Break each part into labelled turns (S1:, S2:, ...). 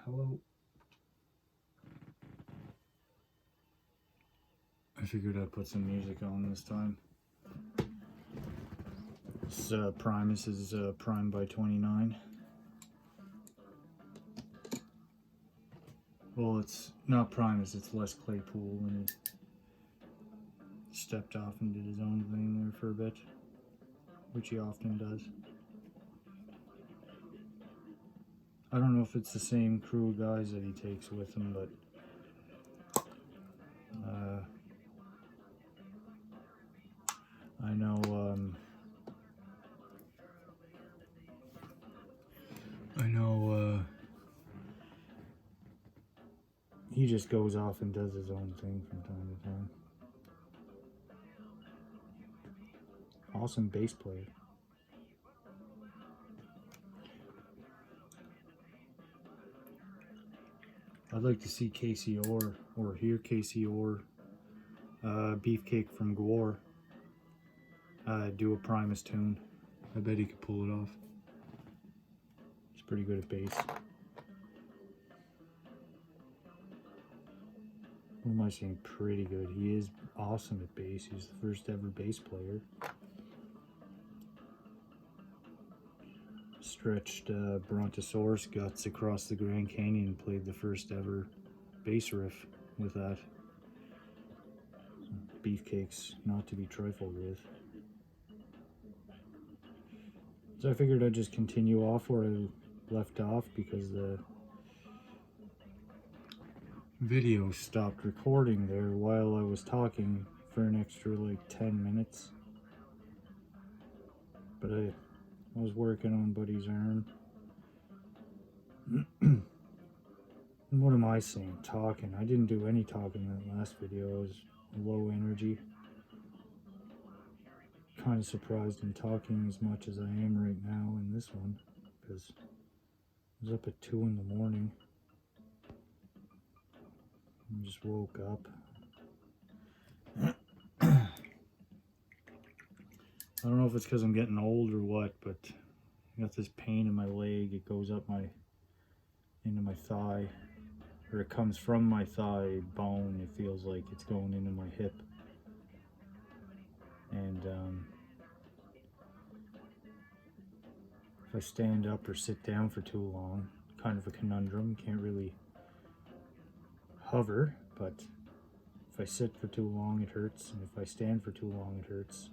S1: Hello. I figured I'd put some music on this time. This Primus is Prime by 29. Well, it's not Primus, it's Les Claypool, and he stepped off and did his own thing there for a bit, which he often does. I don't know if it's the same crew of guys that he takes with him, but I know he just goes off and does his own thing from time to time. Awesome bass player. I'd like to see Casey Orr, or hear Casey Orr, Beefcake from Gore, do a Primus tune. I bet he could pull it off. He's pretty good at bass. What am I saying? Pretty good. He is awesome at bass. He's the first ever bass player. Stretched Brontosaurus guts across the Grand Canyon and played the first ever bass riff with that. Beefcake's not to be trifled with. So I figured I'd just continue off where I left off because the video stopped recording there while I was talking for an extra like 10 minutes. But I was working on Buddy's arm. What am I saying? Talking. I didn't do any talking in that last video. I was low energy. Kind of surprised I'm talking as much as I am right now in this one because I was up at 2 in the morning. I just woke up. I don't know if it's because I'm getting old or what, but I got this pain in my leg. It goes up into my thigh, or it comes from my thigh bone. It feels like it's going into my hip. And if I stand up or sit down for too long, kind of a conundrum. Can't really hover, but if I sit for too long it hurts, and if I stand for too long it hurts.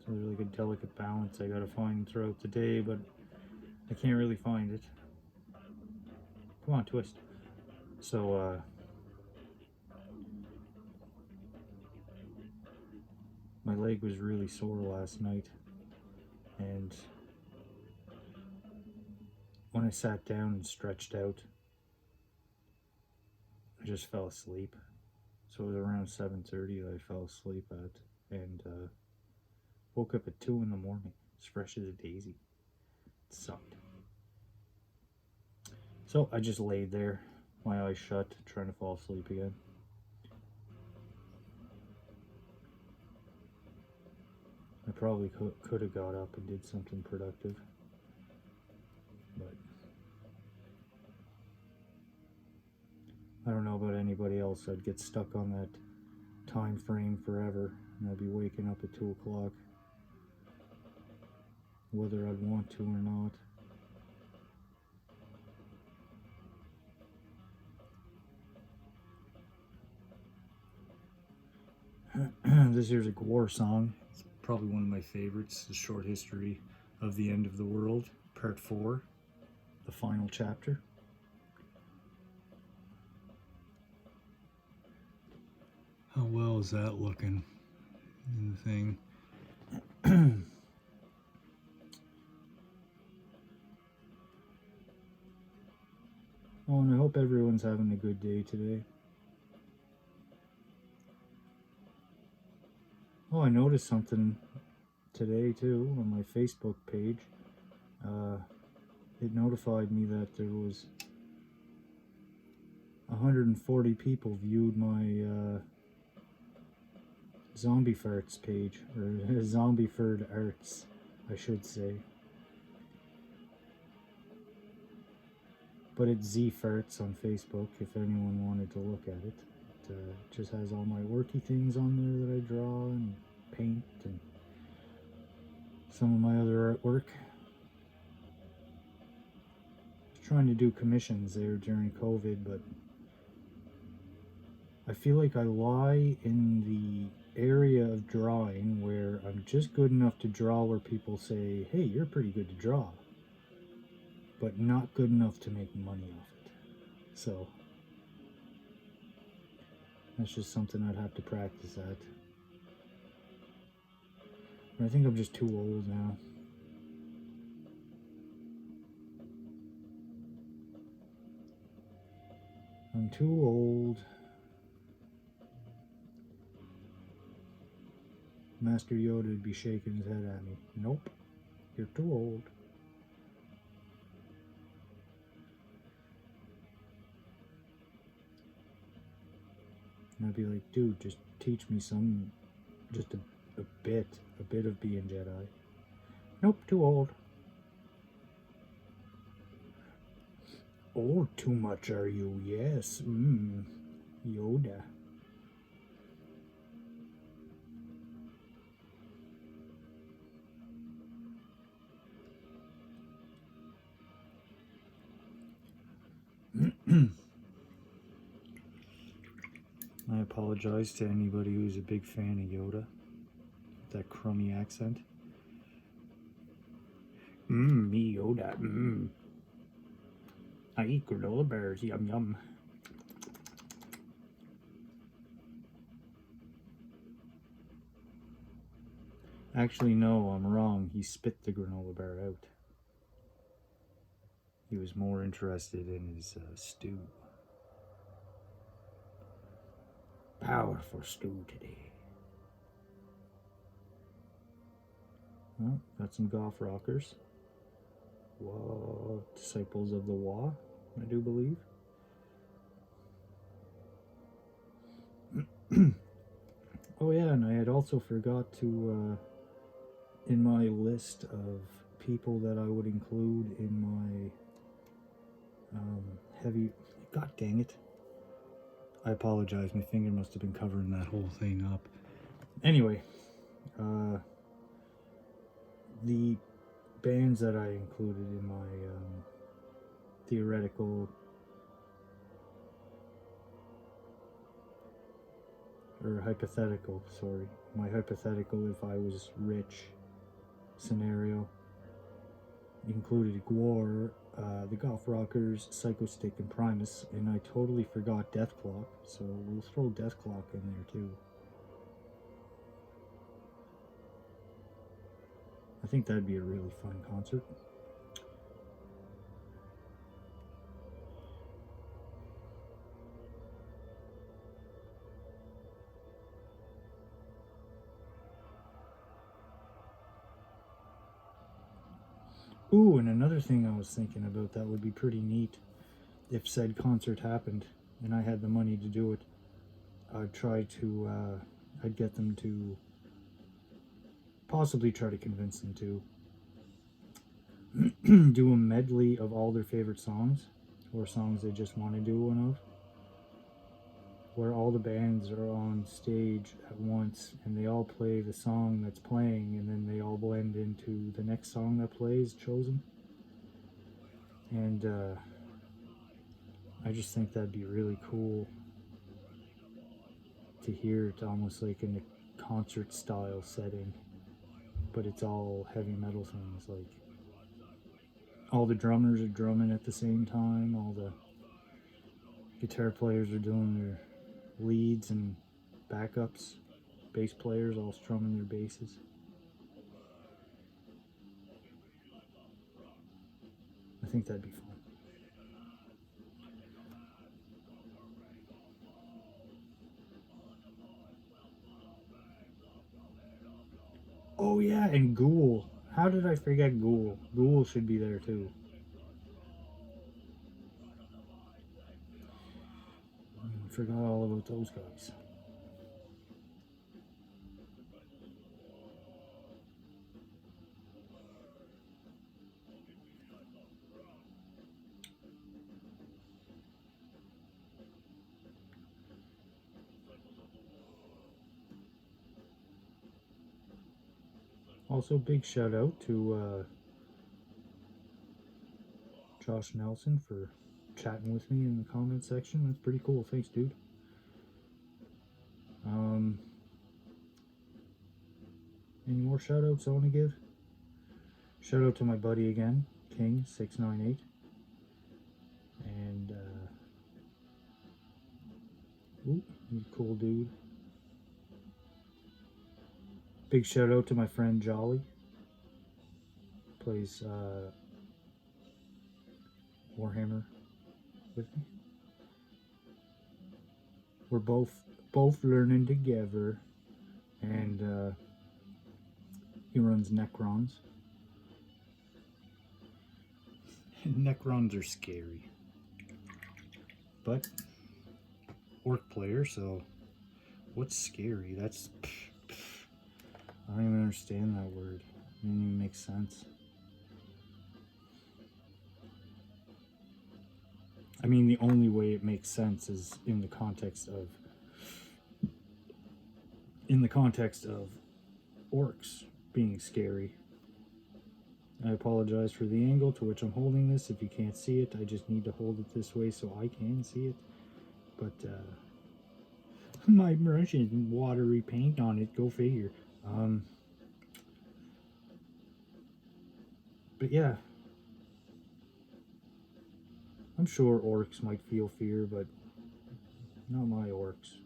S1: So there's like a delicate balance I gotta find throughout the day, but I can't really find it. Come on, twist. So my leg was really sore last night, and when I sat down and stretched out, I just fell asleep. So it was around 7:30 that I fell asleep at, and woke up at 2 in the morning, as fresh as a daisy. It sucked. So I just laid there, my eyes shut, trying to fall asleep again. I probably could have got up and did something productive, but I don't know about anybody else. I'd get stuck on that time frame forever, and I'd be waking up at 2 o'clock, whether I'd want to or not. This here's a Gore song. It's probably one of my favorites. The Short History of the End of the World, Part 4, the final chapter. How well is that looking in the thing? Oh, and I hope everyone's having a good day today. Oh, I noticed something today too on my Facebook page. It notified me that there was 140 people viewed my Zombie Farts page, or Zombie Furred Arts, I should say. But it's Z Farts on Facebook if anyone wanted to look at it. It just has all my worky things on there that I draw and paint and some of my other artwork. Trying to do commissions there during COVID, but I feel like I lie in the area of drawing where I'm just good enough to draw where people say, hey, you're pretty good to draw, but not good enough to make money off it. So that's just something I'd have to practice at. But I think I'm just too old now. I'm too old. Master Yoda would be shaking his head at me. Nope, you're too old. And I'd be like, dude, just teach me some, just a bit of being Jedi. Nope, too old. Oh, too much are you? Yes. Yoda. I apologize to anybody who's a big fan of Yoda. That crummy accent. Me Yoda. I eat granola bars. Yum yum. Actually, no, I'm wrong. He spit the granola bar out. He was more interested in his stew. Powerful stew today. Well, got some golf rockers. Whoa, disciples of the Wa, I do believe. Oh yeah, and I had also forgot to, in my list of people that I would include in my heavy... God dang it. I apologize, my finger must have been covering that whole thing up. Anyway, the bands that I included in my theoretical or hypothetical, sorry, my hypothetical if I was rich scenario included Gwar, the Golf Rockers, Psycho Stick, and Primus, and I totally forgot Death Clock, so we'll throw Death Clock in there too. I think that'd be a really fun concert. Ooh, and another thing I was thinking about that would be pretty neat if said concert happened and I had the money to do it. I'd try to, I'd get them to, possibly try to convince them to do a medley of all their favorite songs, or songs they just want to do one of, where all the bands are on stage at once and they all play the song that's playing and then they all blend into the next song that plays chosen. And I just think that'd be really cool to hear it almost like in a concert style setting, but it's all heavy metal songs. Like all the drummers are drumming at the same time, all the guitar players are doing their leads and backups, bass players all strumming their basses. I think that'd be fun. Oh yeah, and Ghoul. How did I forget Ghoul? Ghoul should be there too. Forgot all about those guys. Also, big shout out to Josh Nelson for chatting with me in the comment section. That's pretty cool. Thanks, dude. Any more shout outs I want to give? Shout out to my buddy again, King698. And, ooh, he's a cool dude. Big shout out to my friend Jolly. Plays Warhammer with me. We're both learning together, and he runs Necrons. Necrons are scary, but orc player, so what's scary? That's I don't even understand that word. It doesn't even make sense. I mean, the only way it makes sense is in the context of orcs being scary. I apologize for the angle to which I'm holding this. If you can't see it, I just need to hold it this way so I can see it. But my brush has watery paint on it, go figure. But yeah, I'm sure orcs might feel fear, but not my orcs.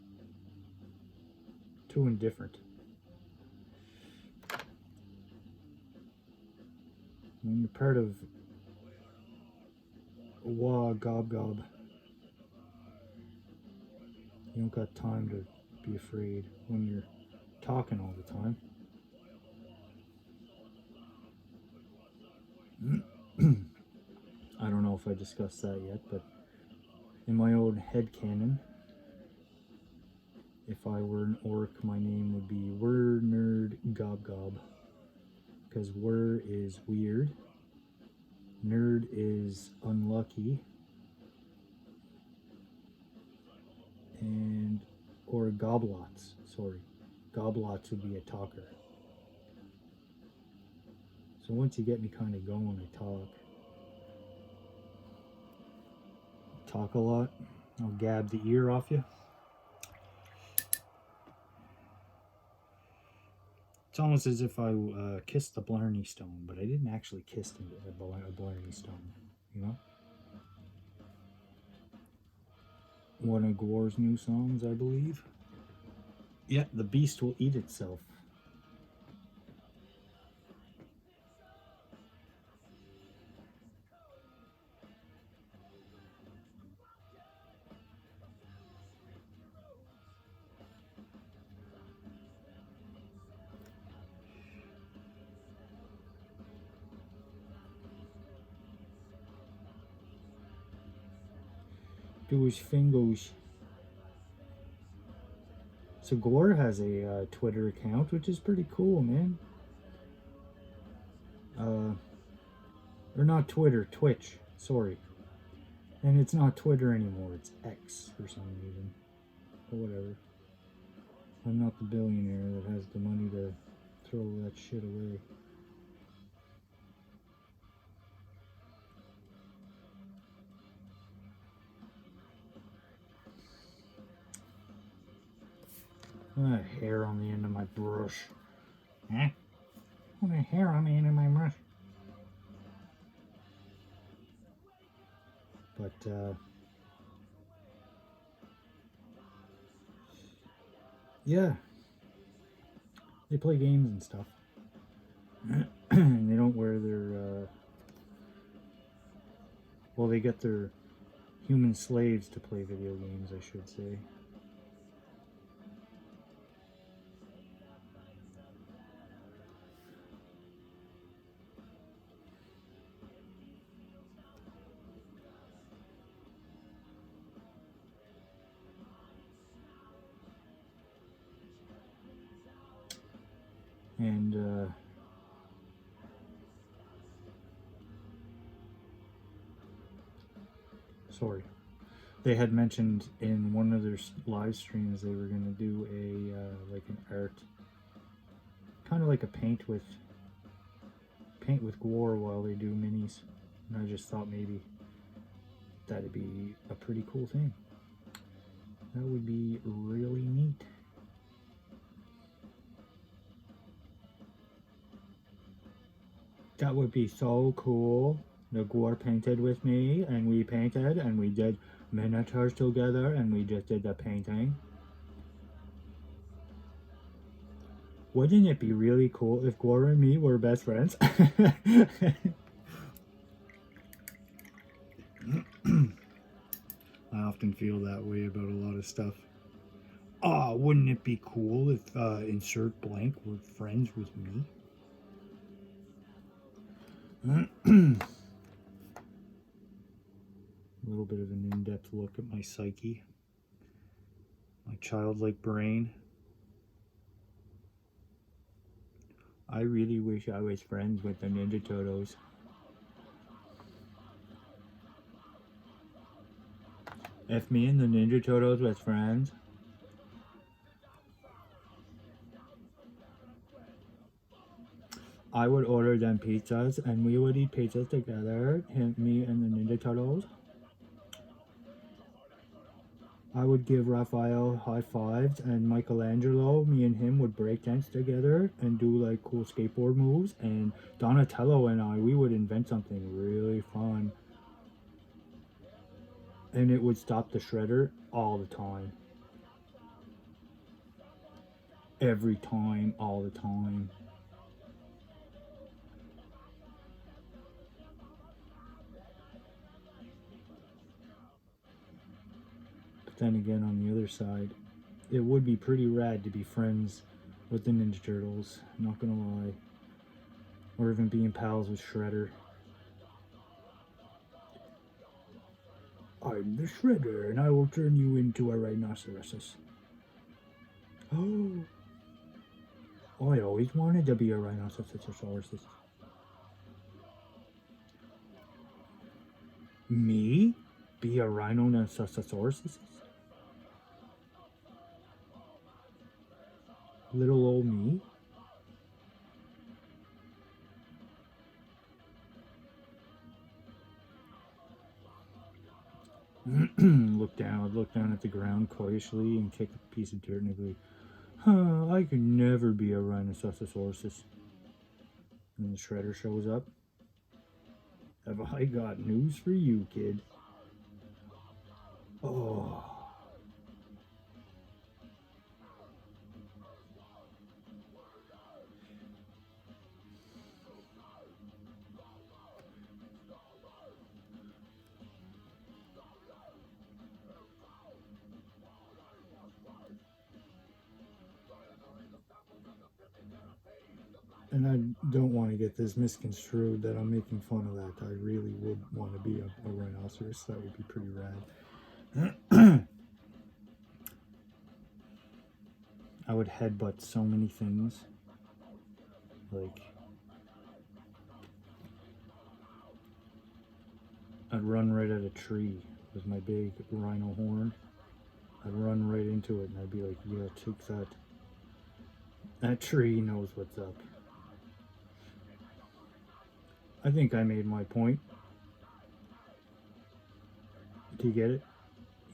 S1: Too indifferent. When you're part of Wah Gob Gob, you don't got time to be afraid when you're talking all the time. I don't know if I discussed that yet, but in my own headcanon, if I were an orc, my name would be Wur Nerd Gob Gob. Because Wur is weird, Nerd is unlucky, or Goblots, sorry. Goblots would be a talker. So once you get me kind of going, I talk a lot. I'll gab the ear off you. It's almost as if I kissed the Blarney Stone, but I didn't actually kiss a Blarney Stone, you know? One of Gore's new songs, I believe. Yeah, the beast will eat itself. Do his fingers. So Gore has a Twitter account, which is pretty cool, man. Or not Twitter, Twitch, sorry. And it's not Twitter anymore, it's X for some reason. Or whatever. I'm not the billionaire that has the money to throw that shit away. Hair on the end of my brush. Huh? What a hair on the end of my brush. But, yeah. They play games and stuff. And they don't wear their, well, they get their human slaves to play video games, I should say. And, sorry. They had mentioned in one of their live streams they were going to do a, like an art, kind of like a paint with paint with Gwar while they do minis. And I just thought maybe that'd be a pretty cool thing. That would be really neat. That would be so cool. The Gwar painted with me, and we painted, and we did miniatures together, and we just did the painting. Wouldn't it be really cool if Gwar and me were best friends? I often feel that way about a lot of stuff. Ah, wouldn't it be cool if insert blank were friends with me? A little bit of an in-depth look at my psyche, my childlike brain. I really wish I was friends with the Ninja Turtles. If me and the Ninja Turtles was friends, I would order them pizzas and we would eat pizzas together, me and the Ninja Turtles. I would give Raphael high fives, and Michelangelo, me and him would break dance together and do like cool skateboard moves, and Donatello and I, we would invent something really fun. And it would stop the shredder all the time. Every time, all the time. But then again, on the other side, it would be pretty rad to be friends with the Ninja Turtles, not gonna lie. Or even being pals with Shredder. I'm the Shredder, and I will turn you into a rhinoceros. Oh, I always wanted to be a rhinoceros. Me? Be a rhinoceros? Little old me? Look down at the ground coyishly and kick a piece of dirt and be like, huh, I could never be a rhinoceros. And the Shredder shows up. Have I got news for you, kid? Oh. And I don't want to get this misconstrued that I'm making fun of that. I really would want to be a rhinoceros. That would be pretty rad. I would headbutt so many things. Like, I'd run right at a tree with my big rhino horn. I'd run right into it and I'd be like, yeah, take that. That tree knows what's up. I think I made my point. Do you get it?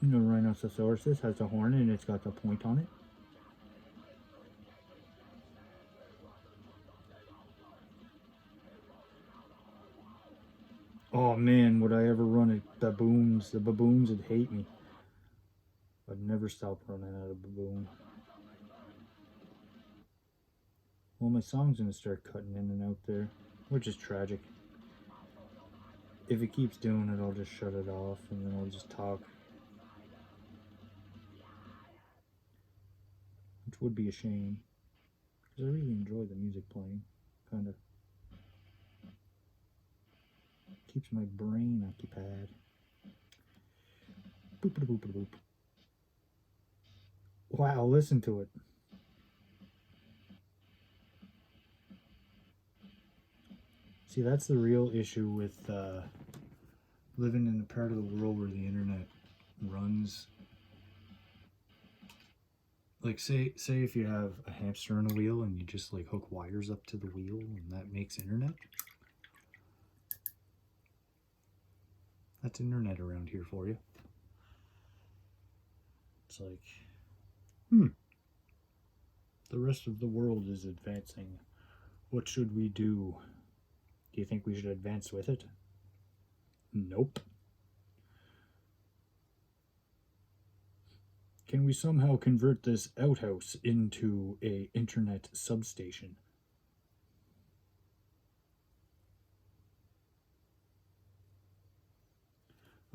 S1: You know, Rhinoceros has a horn and it's got the point on it. Oh man, would I ever run at baboons? The baboons would hate me. I'd never stop running at a baboon. Well, my song's gonna start cutting in and out there, which is tragic. If it keeps doing it, I'll just shut it off and then I'll just talk. Which would be a shame, because I really enjoy the music playing, kind of. Keeps my brain occupied. Boop boop boop boop. Wow, listen to it. See, that's the real issue with living in a part of the world where the internet runs. Like, say if you have a hamster on a wheel and you just like hook wires up to the wheel and that makes internet. That's internet around here for you. It's like, the rest of the world is advancing. What should we do? Do you think we should advance with it? Nope. Can we somehow convert this outhouse into a internet substation?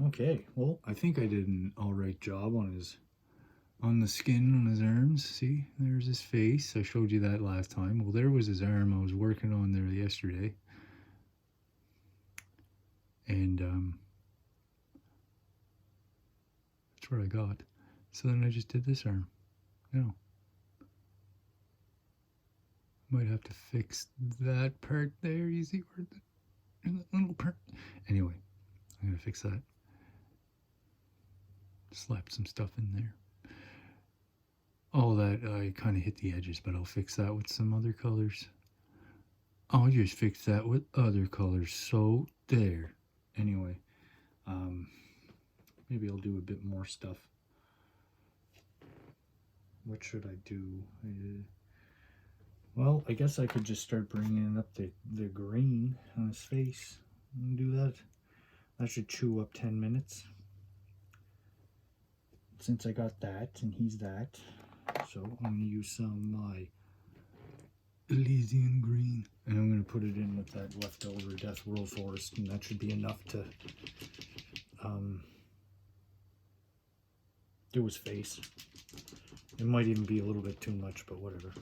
S1: Okay, well, I think I did an alright job on the skin on his arms. See, there's his face. I showed you that last time. Well, there was his arm I was working on there yesterday. And that's what I got. So then I just did this arm. Now, might have to fix that part there. You see where that little part? Anyway, I'm gonna fix that. Slap some stuff in there. All that I kind of hit the edges, but I'll fix that with some other colors. I'll just fix that with other colors. So there. Anyway, maybe I'll do a bit more stuff. What should I do? Well, I guess I could just start bringing up the green on his face and do that. That should chew up 10 minutes. Since I got that and he's that, so I'm going to use some of my Elysian green, and I'm going to put it in with that leftover Death World Forest, and that should be enough to do his face. It might even be a little bit too much, but whatever.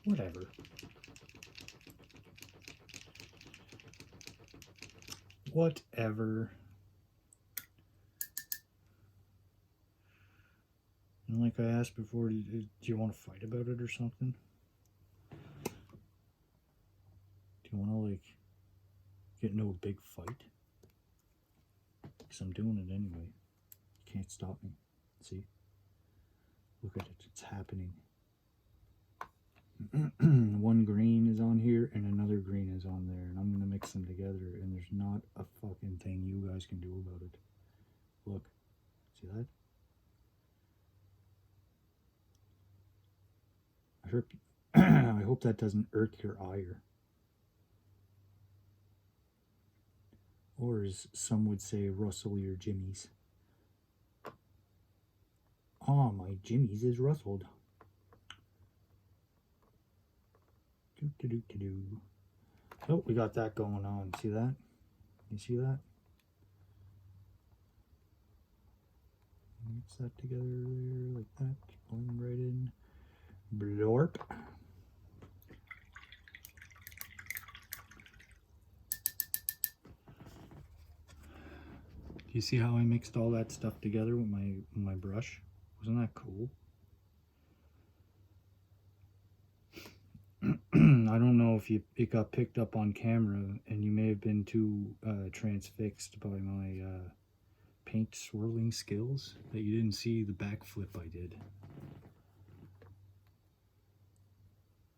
S1: Whatever. Whatever. And like I asked before, do you want to fight about it or something? Do you want to, like, get into a big fight? Because I'm doing it anyway. You can't stop me. See? Look at it. It's happening. One green is on here and another green is on there. And I'm going to mix them together. And there's not a fucking thing you guys can do about it. Look. See that? I hope that doesn't irk your ire. Or as some would say, rustle your jimmies. Ah, my jimmies is rustled. Oh, we got that going on. See that? You see that? Mix that together there like that. Blend right in. Blorp. Do you see how I mixed all that stuff together with my brush? Wasn't that cool? I don't know if it got picked up on camera, and you may have been too transfixed by my paint swirling skills that you didn't see the backflip I did.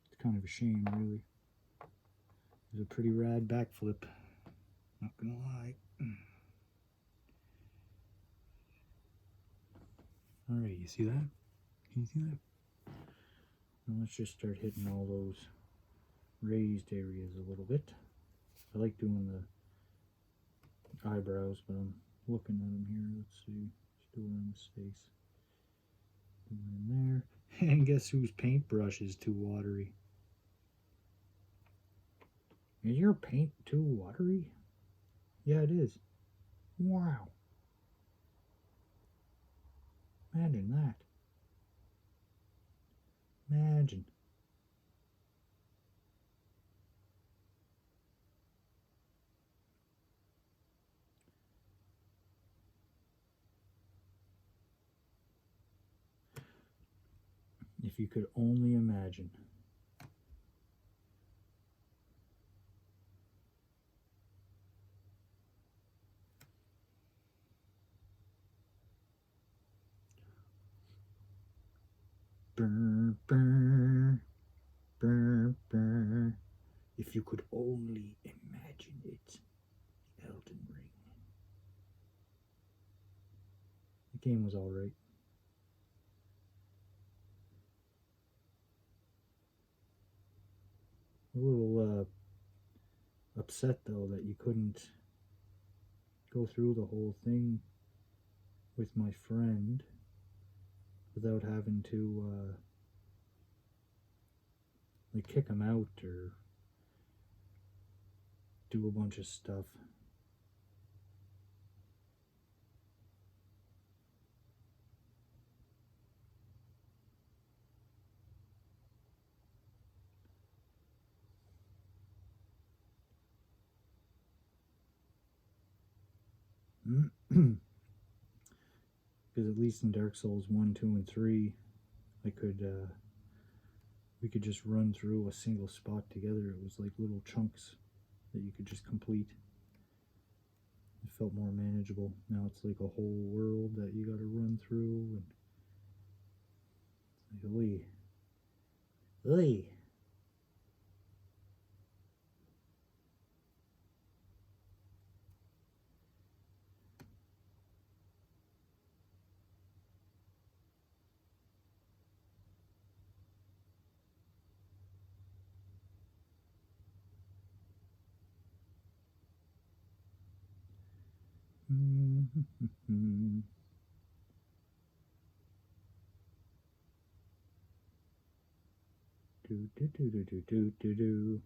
S1: It's kind of a shame, really. It was a pretty rad backflip, not gonna lie. Alright, you see that? Can you see that? Now let's just start hitting all those raised areas a little bit. I like doing the eyebrows, but I'm looking at them here. Let's see. Let's do it on his face. Put it in there. And guess whose paintbrush is too watery? Is your paint too watery? Yeah, it is. Wow. Imagine that. Imagine. If you could only imagine. Brr, brr, brr, brr. If you could only imagine it. Elden Ring. The game was alright. A little upset though that you couldn't go through the whole thing with my friend without having to like kick him out or do a bunch of stuff. Because at least in Dark Souls 1, 2, and 3, I could we could just run through a single spot together. It was like little chunks that you could just complete. It felt more manageable. Now it's like a whole world that you got to run through, and it's like, oi. Do do do do do do do do.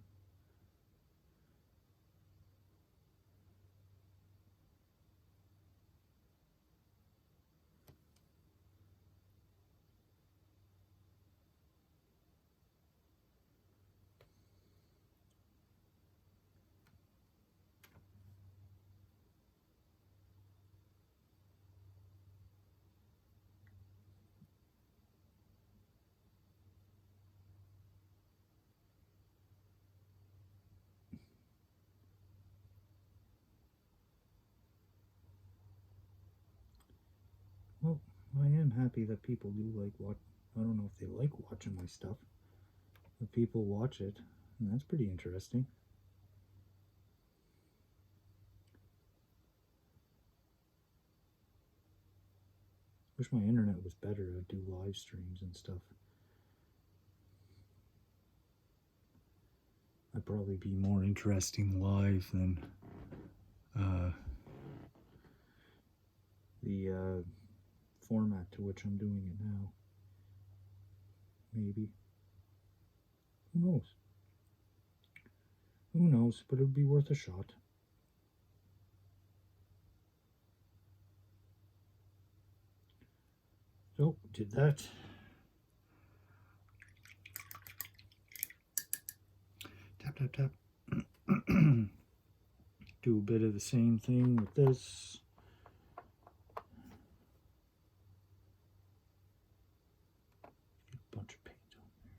S1: Well, I am happy that people do like watch. I don't know if they like watching my stuff, but people watch it, and that's pretty interesting. Wish my internet was better to do live streams and stuff. I'd probably be more interesting live than the format to which I'm doing it now. Maybe. Who knows? Who knows? But it would be worth a shot. So, did that. Tap, tap, tap. Do a bit of the same thing with this. Get a bunch of paint on there.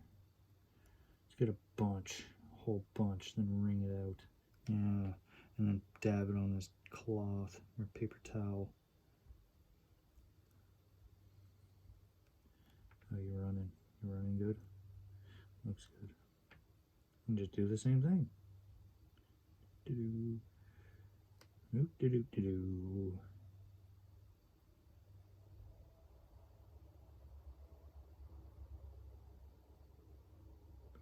S1: Let's get a bunch, a whole bunch, then wring it out. Yeah, and then dab it on this cloth or paper towel. How you running? You running good? Looks good. And just do the same thing. Do-do. Do-do-do-do-do.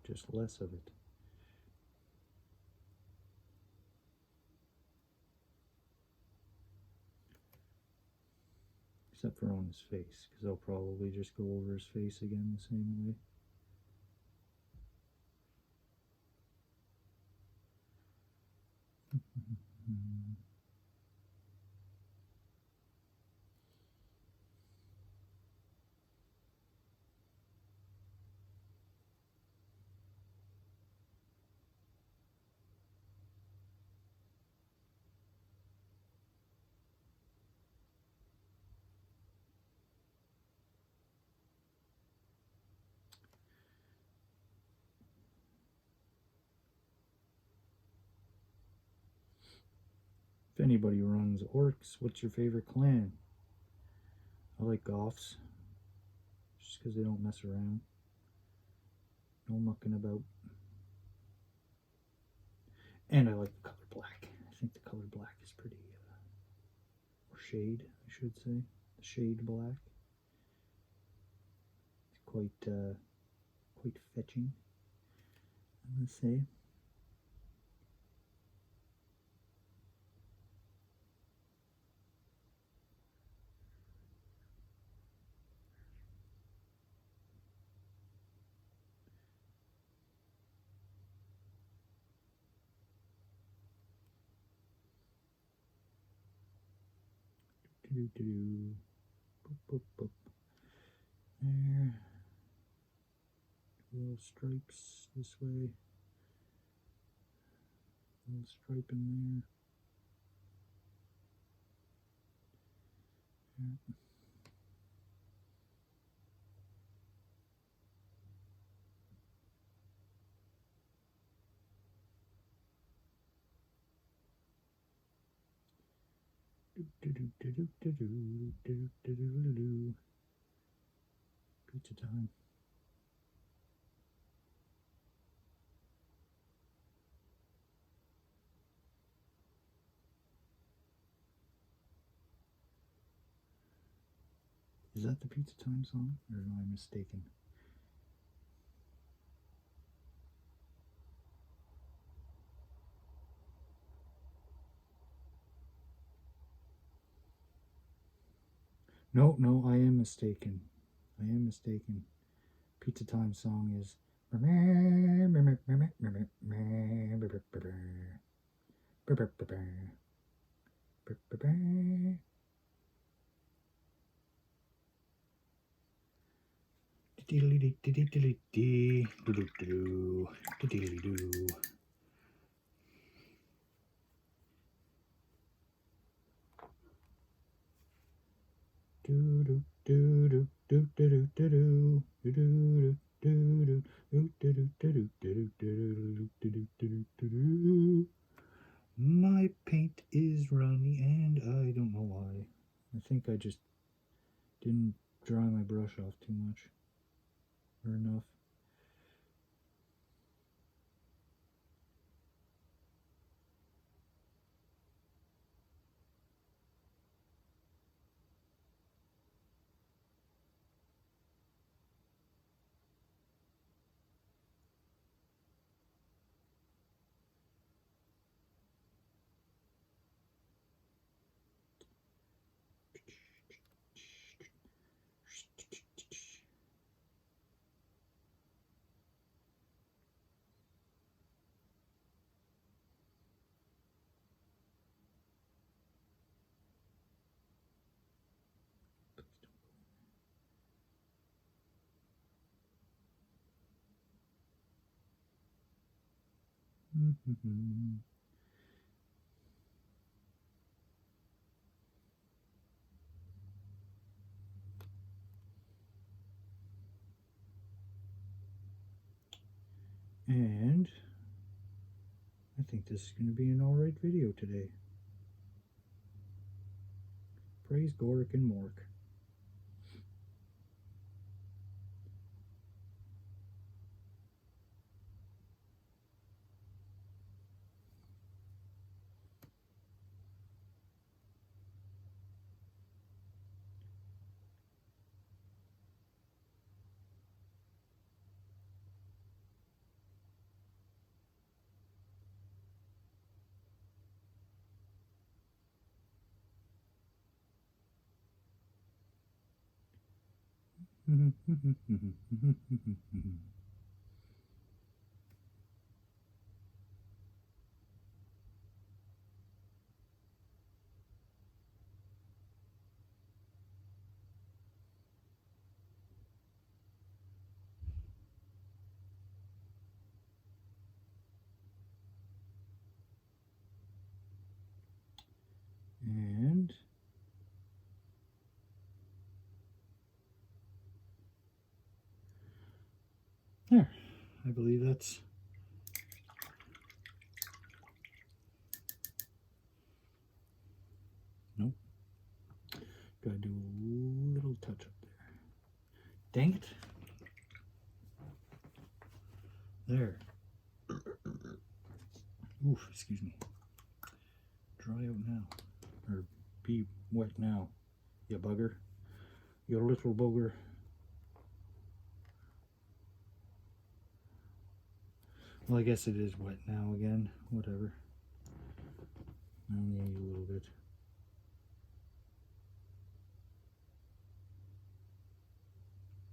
S1: Just less of it. Except for on his face, because I'll probably just go over his face again the same way. If anybody runs orcs, what's your favorite clan? I like Goths, just because they don't mess around. No mucking about. And I like the color black. I think the color black is pretty, or shade, I should say. the shade black. It's quite fetching, I must say. Boop, boop, boop. There. Little stripes this way. Little stripe in there. Yeah. Pizza time. Is that the Pizza Time song, or am I mistaken? No, I am mistaken. I am mistaken. Pizza Time song is. My paint is runny and I don't know why. I think I just didn't dry my brush off too much or enough. And I think this is going to be an alright video today. Praise Gorick and Mork. And there, I believe that's nope. Gotta do a little touch up there. Dang it. There. Oof, excuse me. Dry out now. Or be wet now, you bugger. You little booger. Well, I guess it is wet now again. Whatever. Only a little bit.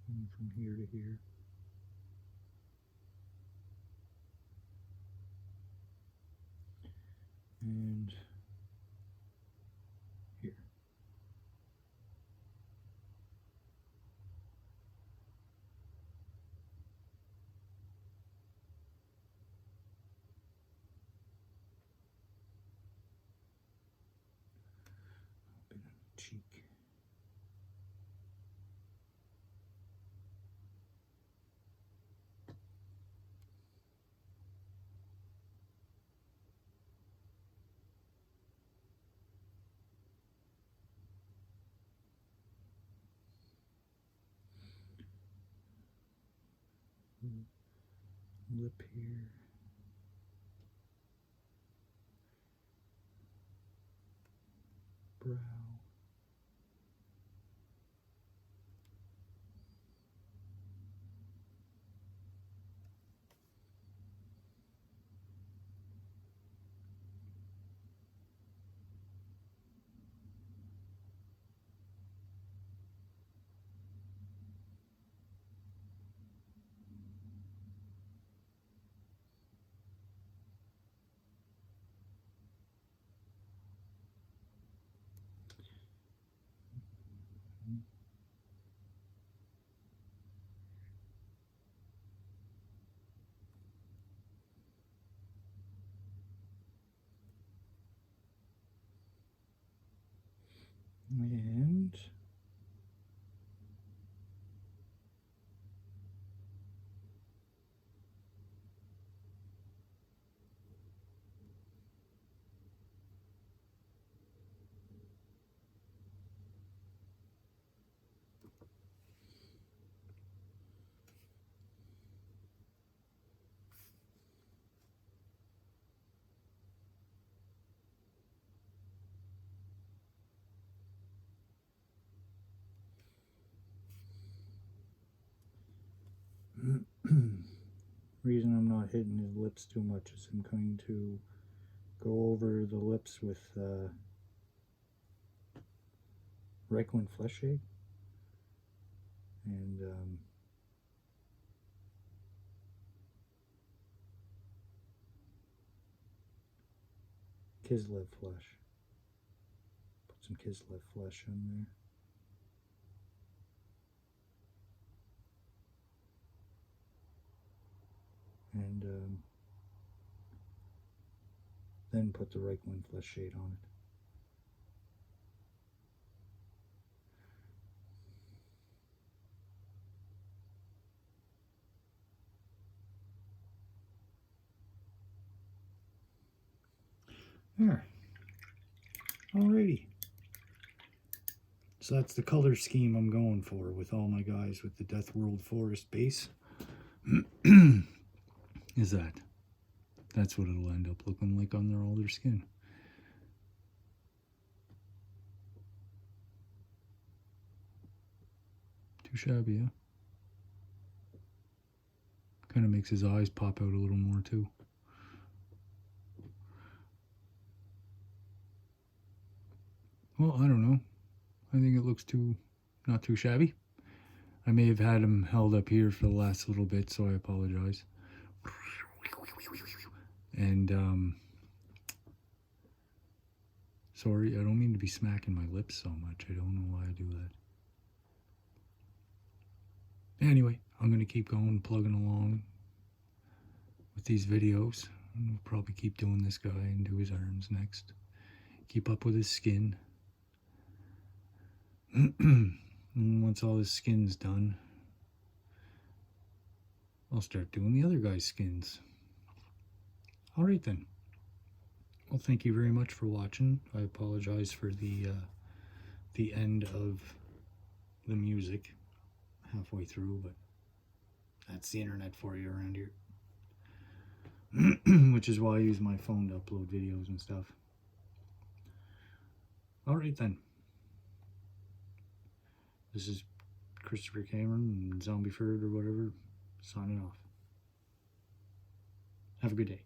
S1: And from here to here. And here. A bit on the cheek. Lip here. Brow. And reason I'm not hitting his lips too much is I'm going to go over the lips with Yakkin Flesh Shade and Kislev Flesh. Put some Kislev Flesh on there. And then put the Yakkin Flesh Shade on it. There. Alrighty. So that's the color scheme I'm going for with all my guys with the Death World Forest base. Is that. That's what it'll end up looking like on all their skin. Too shabby, huh? Kind of makes his eyes pop out a little more too. Well, I don't know. I think it looks not too shabby. I may have had him held up here for the last little bit, so I apologize. And, sorry, I don't mean to be smacking my lips so much. I don't know why I do that. Anyway, I'm going to keep going, plugging along with these videos. I'll probably keep doing this guy and do his arms next. Keep up with his skin. And once all his skin's done, I'll start doing the other guy's skins. Alright then. Well, thank you very much for watching. I apologize for the end of the music halfway through, but that's the internet for you around here. Which is why I use my phone to upload videos and stuff. Alright then. This is Christopher Cameron and Zombie Ferd or whatever, signing off. Have a good day.